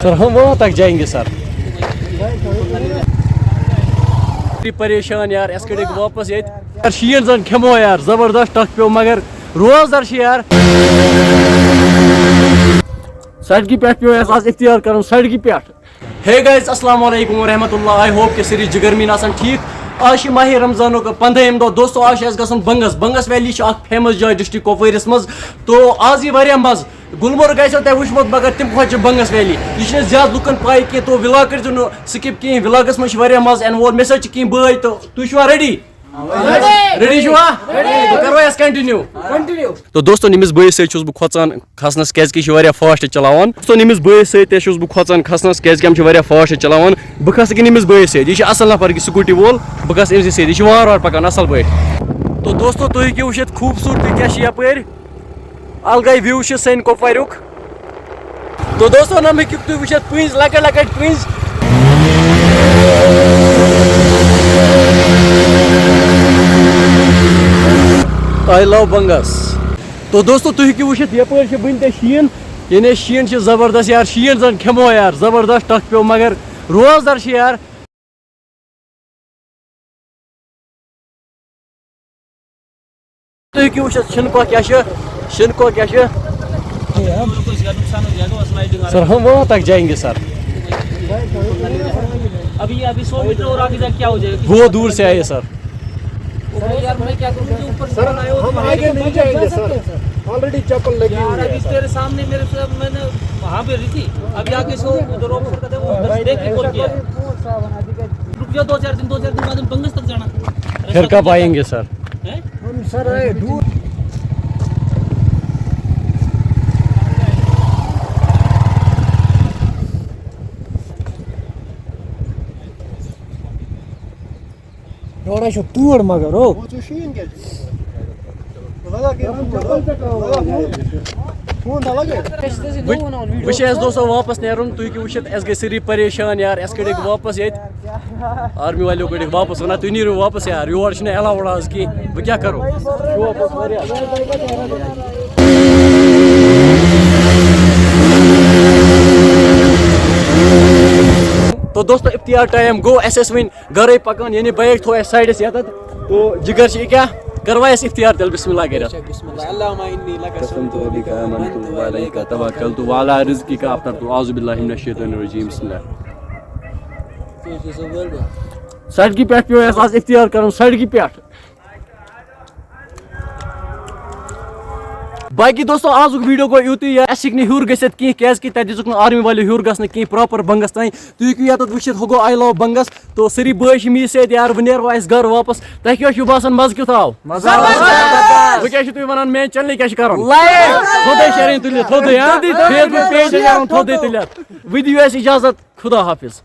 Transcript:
سر ہم وہاں تک جائیں گے سر. پریشان یار اس کڑک واپس یار شین زن کھمو یار زبردست ٹک پیو مگر روزدار یار سڑکی پہ پیو آج اختیار کرن سڑکی پہ. ہے گائز السلام علیکم ورحمۃ اللہ. آئی ہوپ کہ سری جگرمین آسان ٹھیک. آج ماہ رمضان 15 دہ دوستو آج گھن بنگس ویلی فیمس جائے ڈسٹرک کپوارس مز. تو آج یہ مز گلمرگ آسو تہ وچمت مگر تم کھت بنگس ویلی یہ زیادہ لکن پائی کی. تو ولاگ کرو سکپ کہیں ولاگس مز مز این وول مے سی کہیں بھائی. تو تھی ریڈی ریڈی چھوا کرو اس کنٹینیو. تو دوستو نمس بھائی سی بہ کھوان کھسنس کی فاسٹ چلاوان. دوستو نمس بھائی سی بہ کھوان کھسنس کی فاسٹ چلاوان. بہ کھس کہ نمس بھائی سی یہ اصل نفر کی سکوٹی وول بہ کھس امس سی یہ وار وار پکان اصل پہ. تو دوستو تھی ہیٚکِو وٕچھِتھ خوبصورتی کیا یپٲرۍ الگے ویو سین کپوارک. تو دوستو نم ہیٚکِو تُہۍ وٕچھِتھ پٔنٛزۍ لۄکٕٹۍ لۄکٕٹۍ پٔنٛزۍ. آئی لو بنگس. تو دوستو تُہۍ ہیٚکِو وٕچھِتھ یپٲرۍ چھِ وٕنہِ تہِ شیٖن یعنی شیٖن چھِ زبردست یار شیٖن زن کھٮ۪مو یار زبردست ٹکھ پیو مگر روزدار چھِ یار. تُہۍ ہیٚکِو وٕچھِتھ شِنکو کیٛاہ چھِ شِنکو کیٛاہ چھِ. سر ہم وہاں تک جائیں گے سر. ابھی 100 میٹر اور آگے جا کیا ہو جائے گا. بہت دور سے آئے سر. یار میں کیا کروں مجھے اوپر سے آنا ہے. ہم آگے نہیں جائیں گے سر آلریڈی چپل لگی ہوئی ہے. ابھی تیرے سامنے میرے سے میں نے وہاں پہ رہی تھی. ابھی آگے سے ادھر اوپر کرتے وہ دیکھ کے کال کیا. رک جاؤ 2-4 دن بعد ہم بنگس تک جانا. پھر کب آئیں گے سر. ہم سر آئے دور. یورے چھُ توٗر مگر او وہ جو شین کیا لگا کے فون تھا لگے. بہٕ چھُس دوستو واپس نیرُن. تُہۍ ہیٚکِو وٕچھِتھ اَسہِ گٔے سٲری پریشان یار اَسہِ کٔڑِکھ واپس ییٚتہِ آرمی والیو کٔڑِکھ واپس ونان تُہۍ نیٖرِو واپس یار یور چھُنہٕ ایلاوُڈ آز کینٛہہ. بہٕ کیٛاہ کرو شوق اوس واریاہ. تو دوستو افطار ٹائم گو اس ون گرے پکان یعنی بائک تھو اس سائڈس یتت. تو جگر چھ کیا کروا اس افطار تل بسم اللہ کر. بسم اللہ اللهم انی لک قسمت بک آمنت وعلیک توکلت وعلی رزقک افطرت اعوذ باللہ من الشیطان الرجیم بسم اللہ. سڑکی پہ پیو آج افطار کرن سڑکی پہ. باقی دوستو آز ویڈیو گو یوت اس ہور گھت کی تک دک آرمی والے ہور گھن کی پراپر بنگس تین. تھی ہیٚکِو یتھ وٕچھِتھ ہُہ گوٚو آئی لو بنگس. تو سٲری بٲے می سۭتۍ یار وۄنۍ نیرو أسۍ گھر واپس. تۄہہِ کیٛاہ چھُو باسان مزٕ کیُتھ آو. وۄنۍ کیٛاہ چھِو تُہۍ ونان میٛانہِ چنلہِ کیٛاہ چھُ کرُن تھوٚدے شیرٕنۍ تُلِتھ تھوٚدے فیس بُک پیج چھِ کرُن تھوٚدے تُلِتھ. وۄنۍ دِیِو اَسہِ اِجازت خدا حافظ.